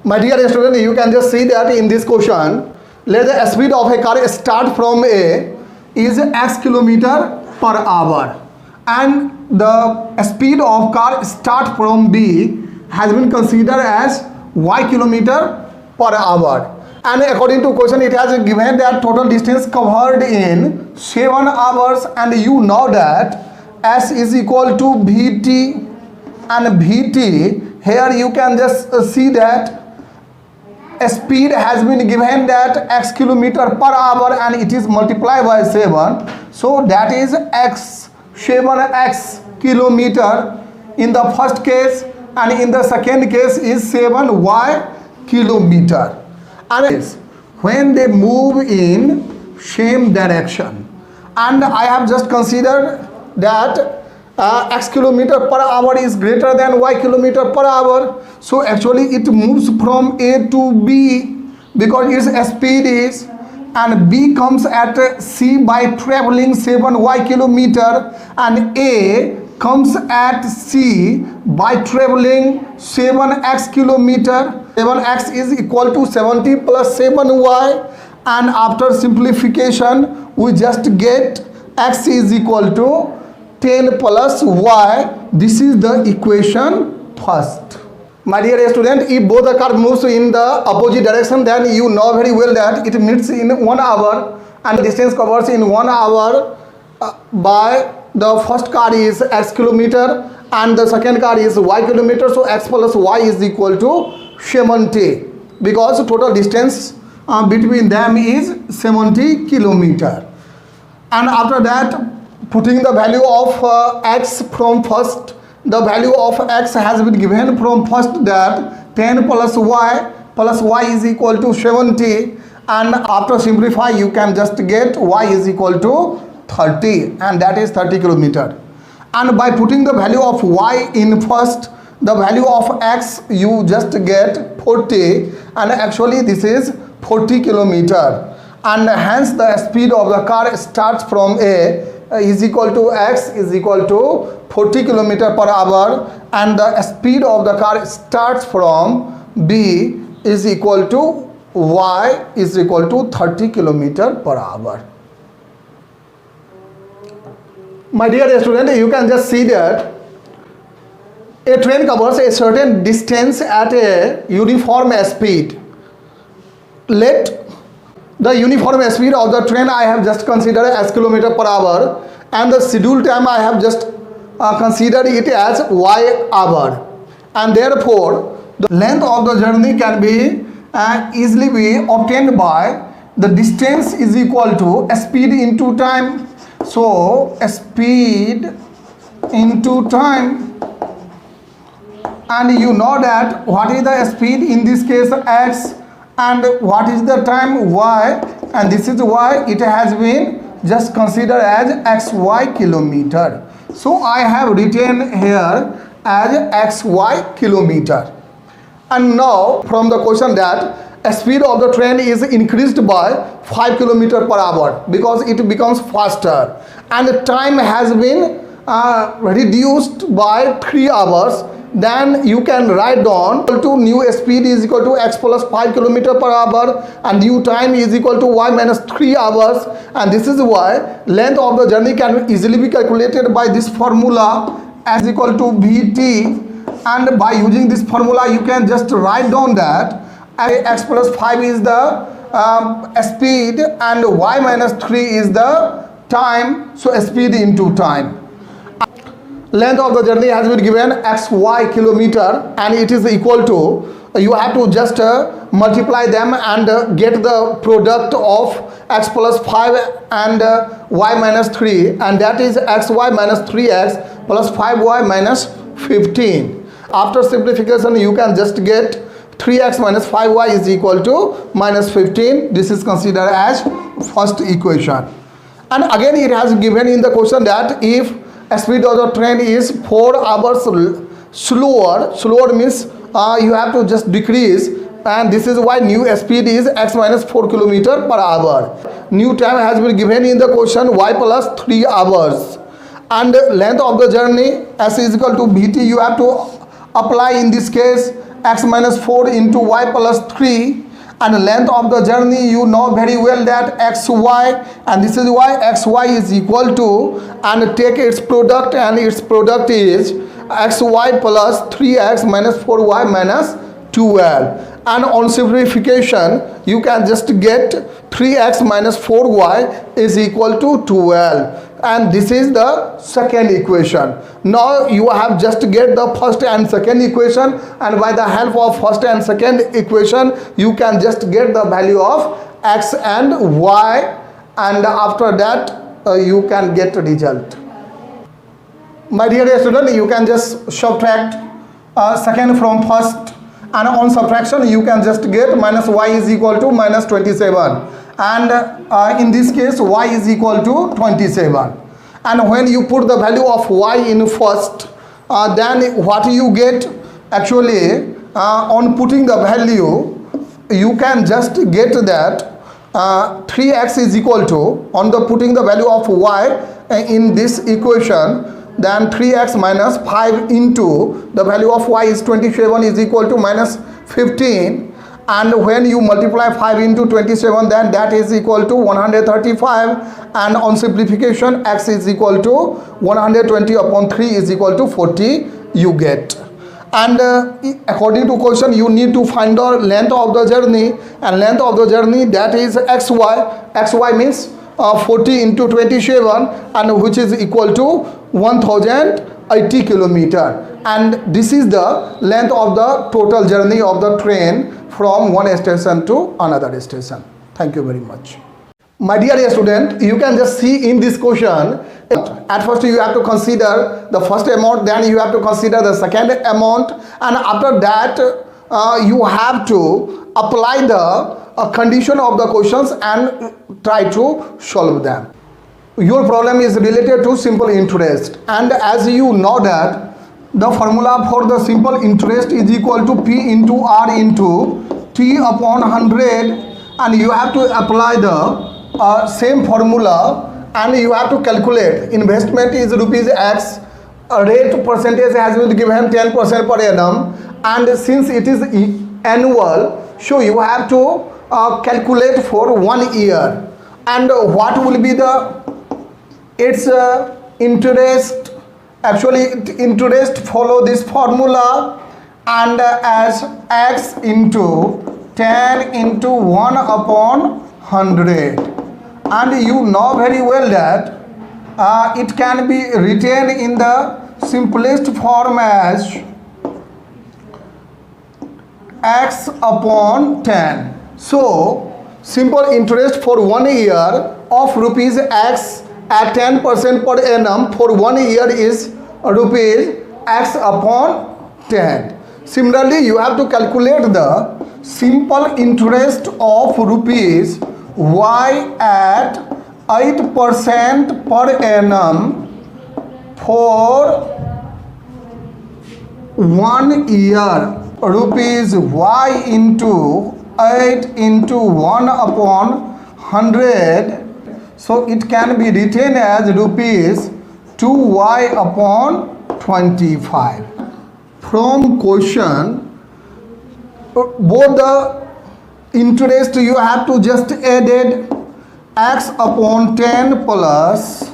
My dear student, you can just see that in this question, let the speed of a car start from A is x kilometer per hour, and the speed of car start from B has been considered as y kilometer per hour. And according to question, it has given that total distance covered in 7 hours, and you know that S is equal to Vt, and Vt here you can just see that speed has been given that x kilometer per hour and it is multiplied by 7, so that is x 7x kilometer in the first case, and in the second case is 7y kilometer. And when they move in same direction, and I have just considered that x kilometer per hour is greater than y kilometer per hour, so actually it moves from A to B because its speed is, and B comes at C by traveling 7y kilometer, and A comes at C by traveling 7x kilometer. 7x is equal to 70 plus 7y, and after simplification we just get x is equal to 10 plus y. This is the equation first. My dear student, if both the car moves in the opposite direction, then you know very well that it meets in 1 hour, and distance covers in 1 hour by the first car is x kilometer and the second car is y kilometer, so x plus y is equal to 70 because total distance between them is 70 kilometer. And after that, putting the value of x from first, the value of x has been given from first, that 10 plus y is equal to 70, and after simplify you can just get y is equal to 30, and that is 30 kilometer. And by putting the value of y in first, the value of x you just get 40, and actually this is 40 kilometer, and hence the speed of the car starts from A is equal to x is equal to 40 kilometer per hour, and the speed of the car starts from B is equal to y is equal to 30 kilometer per hour. My dear student, you can just see that a train covers a certain distance at a uniform speed. Let the uniform speed of the train I have just considered as kilometer per hour, and the schedule time I have just considered it as y hour, and therefore the length of the journey can be easily be obtained by the distance is equal to speed into time. So speed into time, and you know that what is the speed in this case x, and what is the time y, and this is y. It has been just considered as xy kilometer, so I have written here as xy kilometer. And now from the question that speed of the train is increased by 5 kilometer per hour because it becomes faster, and the time has been reduced by 3 hours, then you can write down to new speed is equal to x plus 5 kilometer per hour, and new time is equal to y minus 3 hours, and this is why length of the journey can easily be calculated by this formula as equal to Vt, and by using this formula you can just write down that x plus 5 is the speed and y minus 3 is the time, so speed into time. Length of the journey has been given xy kilometer, and it is equal to, you have to just multiply them and get the product of x plus 5 and y minus 3, and that is xy minus 3x plus 5y minus 15. After simplification you can just get 3x minus 5y is equal to minus 15. This is considered as first equation. And again it has given in the question that if speed of the train is 4 hours slower means you have to just decrease, and this is why new speed is x minus 4 kilometer per hour. New time has been given in the question y plus 3 hours, and length of the journey s is equal to Vt you have to apply in this case x minus 4 into y plus 3, and length of the journey you know very well that xy, and this is why xy is equal to, and take its product, and its product is xy plus 3x minus 4y minus 12. And on simplification you can just get 3x minus 4y is equal to 12, and this is the second equation. Now you have just get the first and second equation, and by the help of first and second equation you can just get the value of x and y, and after that you can get result. My dear student, you can just subtract second from first, and on subtraction you can just get minus y is equal to minus 27, and in this case y is equal to 27. And when you put the value of y in first, then what you get actually on putting the value, you can just get that 3x is equal to, on the putting the value of y in this equation, then 3x minus 5 into the value of y is 27 is equal to minus 15, and when you multiply 5 into 27, then that is equal to 135, and on simplification x is equal to 120 upon 3 is equal to 40 you get. And according to question you need to find the length of the journey, and length of the journey that is xy means 40 into 27, and which is equal to 1080 kilometer, and this is the length of the total journey of the train from one station to another station. Thank you very much. My dear student, you can just see in this question, at first you have to consider the first amount, then you have to consider the second amount, and after that you have to apply the condition of the questions and try to solve them. Your problem is related to simple interest, and as you know that the formula for the simple interest is equal to P into R into T upon 100, and you have to apply the same formula, and you have to calculate calculate is rupees X, rate percentage has been given 10% per annum, and since it is annual, so you have to calculate for 1 year, and what will be the its interest. Actually interest follow this formula, and as x into 10 into 1 upon 100, and you know very well that it can be written in the simplest form as x upon 10. So simple interest for 1 year of rupees x at 10% per annum for 1 year is rupees x upon 10. Similarly, you have to calculate the simple interest of rupees y at 8% per annum for 1 year, rupees y into 8 into 1 upon 100. So it can be written as rupees 2y upon 25. From question, both the interest you have to just add x upon 10 plus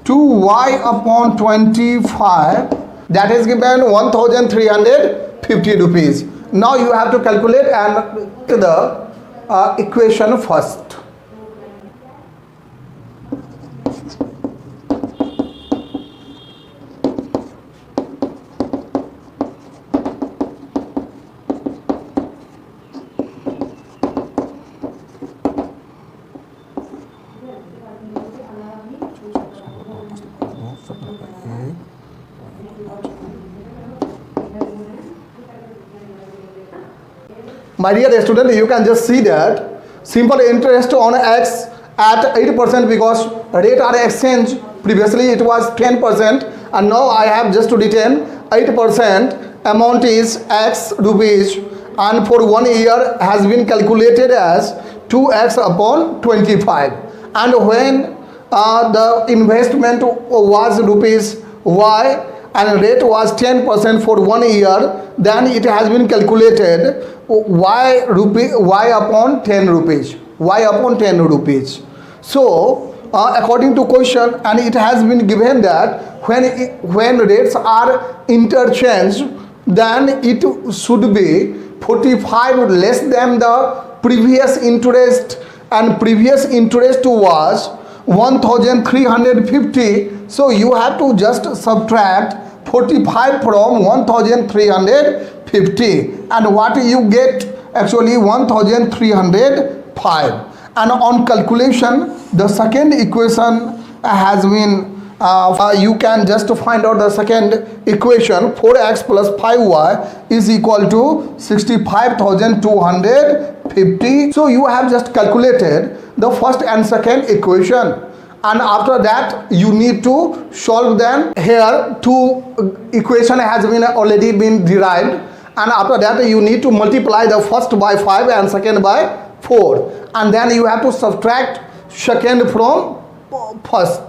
2y upon 25, that is given 1350 rupees. Now you have to calculate and the equation first. My dear student, you can just see that simple interest on x at 8% because rate are exchange. Previously it was 10%, and now I have just written 8%. Amount is x rupees, and for 1 year has been calculated as 2x upon 25. And when the investment was rupees y, and rate was 10% for 1 year, then it has been calculated y upon 10 rupees. Y upon 10 rupees. So, according to question, and it has been given that when rates are interchanged, then it should be 45 less than the previous interest, and previous interest was 1350. So you have to just subtract 45 from 1350, and what you get actually 1305. And on calculation, the second equation has been you can just find out the second equation. 4x plus 5y is equal to 65,250. So you have just calculated the first and second equation, and after that you need to solve them. Here two equation has been already been derived, and after that you need to multiply the first by 5 and second by 4, and then you have to subtract second from first,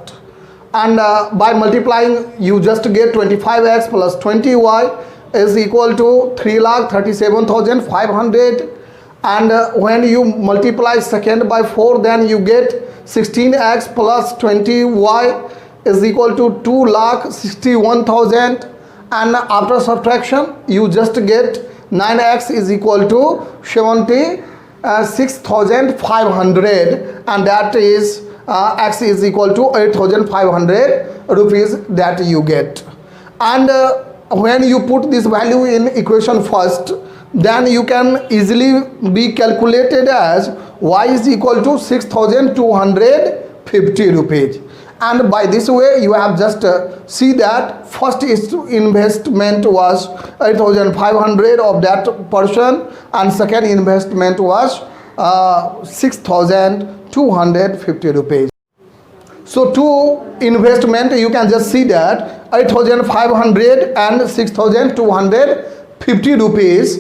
and by multiplying you just get 25x plus 20y is equal to 3,37,500, and when you multiply second by 4, then you get 16x plus 20y is equal to 2,61,000, and after subtraction you just get 9x is equal to 76,500, and that is x is equal to 8,500 rupees that you get. And when you put this value in equation first, then you can easily be calculated as y is equal to 6,250 rupees. And by this way you have just see that first investment was 8,500 of that person, and second investment was 6,250 rupees. So two investment, you can just see that 8,500 and 6,250 rupees,